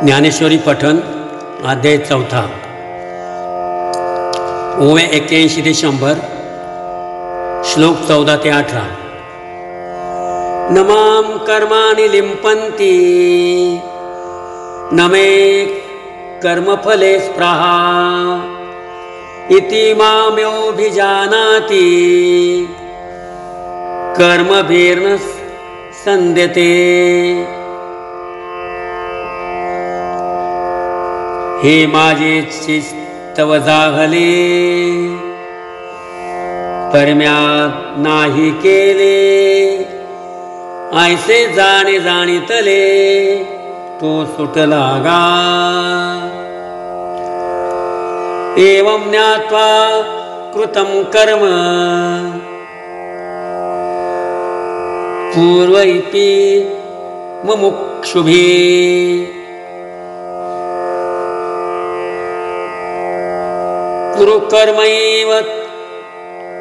ज्ञानेश्वरी पठण अध्याय 4 ओव्या 81 ते 100 श्लोक 14 ते 18। नमाम कर्माणि लिंपन्ति न मे कर्मफले स्पृहा इति माम्योऽभिजानाति कर्मभिर्न संध्यते। हे माझे चित्तव जाहले परम्यात नाही केले ऐसे जाणे जाणितले तो सुटला गा। एवं ज्ञात्वा कृतं कर्म पूर्वैपि मुमुक्षुभिः कुरु कर्मैव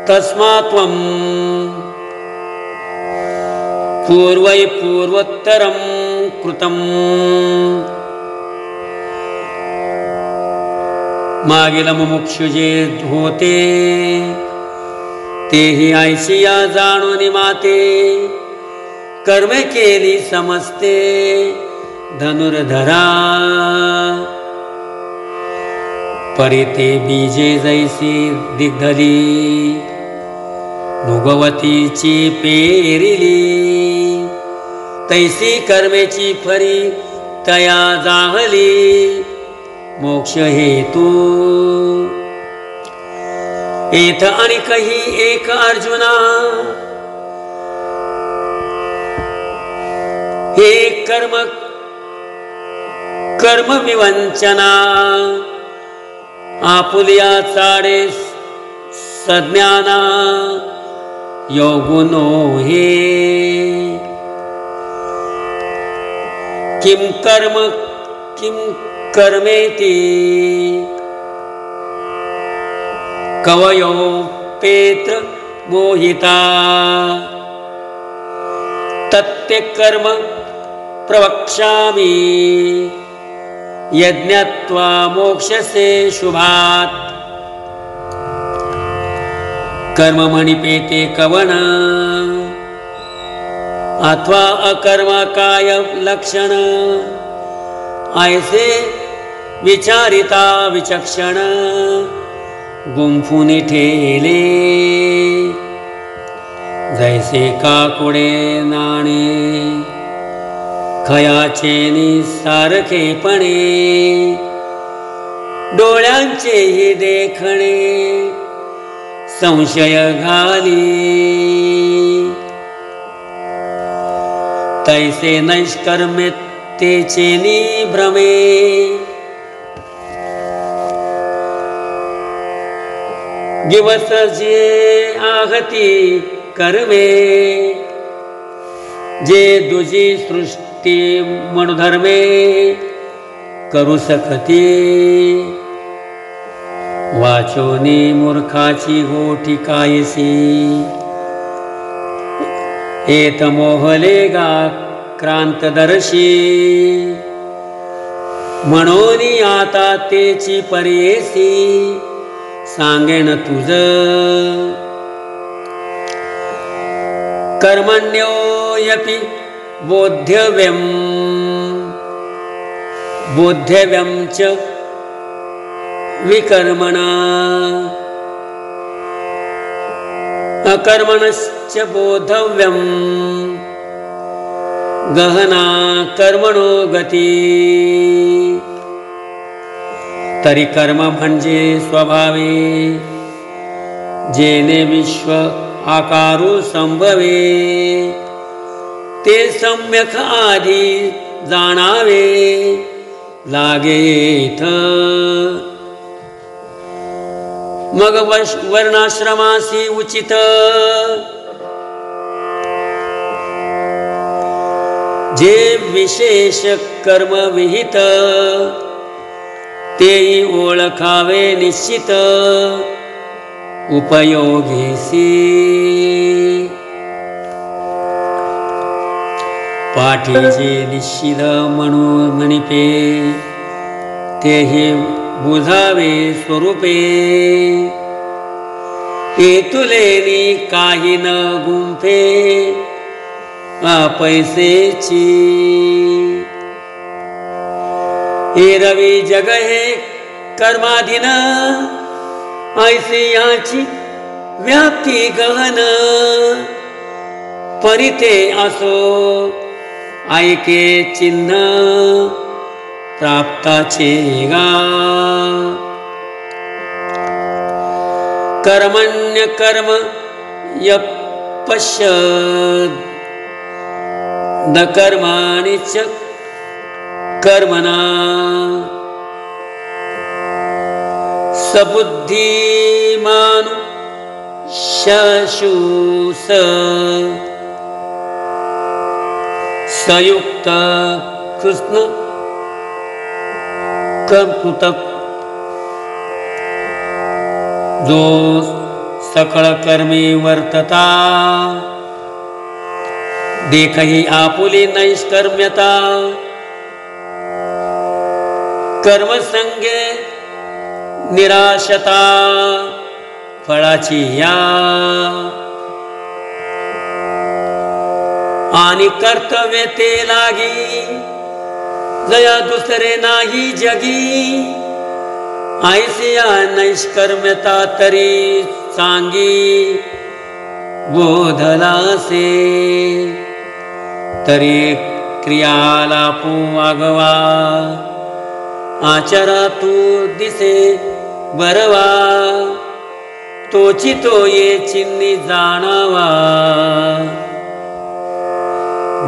तस्मात् त्वं पूर्वै पूर्वोत्तरं कृतम्। मागील मुमुक्षु जे होते तेही ऐशिया जाणून माते कर्म केली समजते धनुर्धरा। परिते बीजे जैसी दिग्धली भोगवतीची पेरिली तैसी कर्मेची फरी तया जाहली मोक्ष हेतू। एथ आणि कही एक अर्जुना हे कर्म विवंचना आपुलिया चाडे सज्ञाना योगुनो हे। किम कर्मेति कवयो पेत्र मोहिता तत्ते कर्म प्रवक्ष्यामि यज्ञत्वा मोक्षसे शुभात्। कर्म मणिपेते कवन अथवा अकर्म काय लक्षण ऐसे विचारिता विचक्षण गुंफुनी ठेले। जैसे काकुडे नाणे खयाचे निसारखेपणे डोळ्यांचेही देखणे संशय घाली। तैसे नैष्कर्म्यतेचे निभ्रमे दिवस जे आहती कर्मे जे दुजी सृष्टी मनुधर्मे करू सकते। वाचोनी मूर्खाची गोठी कायसी एत मोहले गा क्रांतदर्शी म्हणोनी आता तेची परेसी सांगेन तुझ। कर्मण्योऽपि बोध्यव्यं च विकर्मणा अकर्मणश्च बोधव्यं गहना कर्मणो गती। तरी कर्म म्हणजे स्वभावे जेने विश्व आकारो संभवे ते सम्यक आधी जाणावे लागेथ। मग वर्णाश्रमासी उचित जे विशेष कर्म विहित तेही ओळखावे निश्चित उपयोगीसी। पाठीचे निश्चित म्हणून मणिपे तेही बुधावे स्वरूपे तुलेनी काही न गुंफे पैसेची हे रवी जग हे कर्माधीन ऐसे याची व्याप्ती गहन परिते असो ऐके चिन्ह प्राप्ताचे गा कर्मण्य कर्म यपश्यद न कर्माणि च कर्मणा सबुद्धिमानु शशुस संयुक्त कृष्ण कर्मकृतक जो सकळ कर्मी वर्तता देखही आपुली नैष्कर्म्यता कर्मसंगे निराशता फळाची या आणि कर्तव्य ते लागी जया दुसरे नाही जगी ऐसिया नैष्कर्म्यता तरी सांगी बोधलासे तरी क्रियाला आगवा आचरा तू दिसे बरवा तोची तो ये चिन्नी जाणावा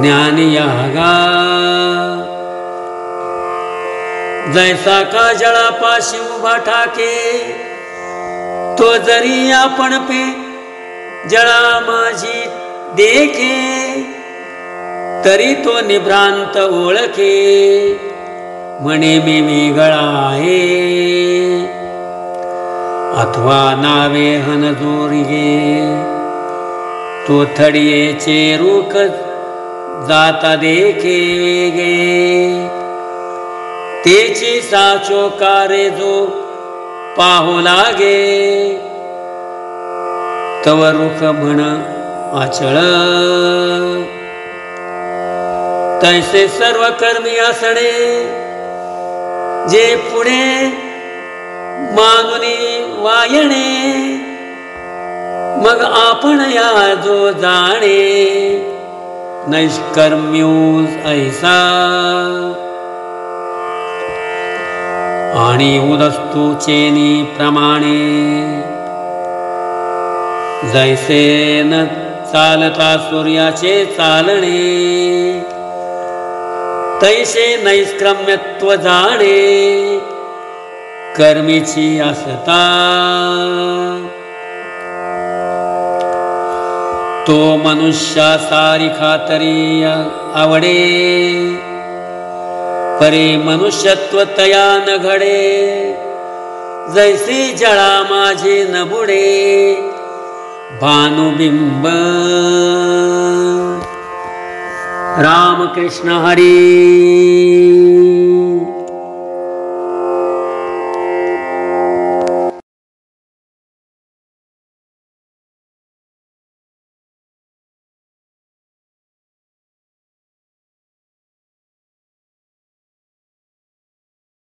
ज्ञानियागा जैसा का जळापाशी उभा ठाके तो जरी आपण पे जळा माझी देखे तरी तो निभ्रांत ओळखे म्हणे मी वेगळा आहे अथवा नावे हनजोरिगे तो थडियेचे रूख जाता देखे वेगे तेची साचो कारे जो पाहू लागे तव रुख म्हण आचळ तैसे सर्व कर्मी असणे जे पुढे मानुनी वायणे मग आपण या जो जाणे नैष्कर्म्यूस ऐसा आणि उदस्तू चेनी प्रमाणे जैसे न चालता सूर्याचे चालणे तैसे नैष्क्रम्यत्व जाणे कर्मीची असता तो मनुष्या सारी खातरी आवडे परे मनुष्यत्व तया न घडे जैसे जळा माझे न बुडे भानुबिंब रामकृष्ण हरी।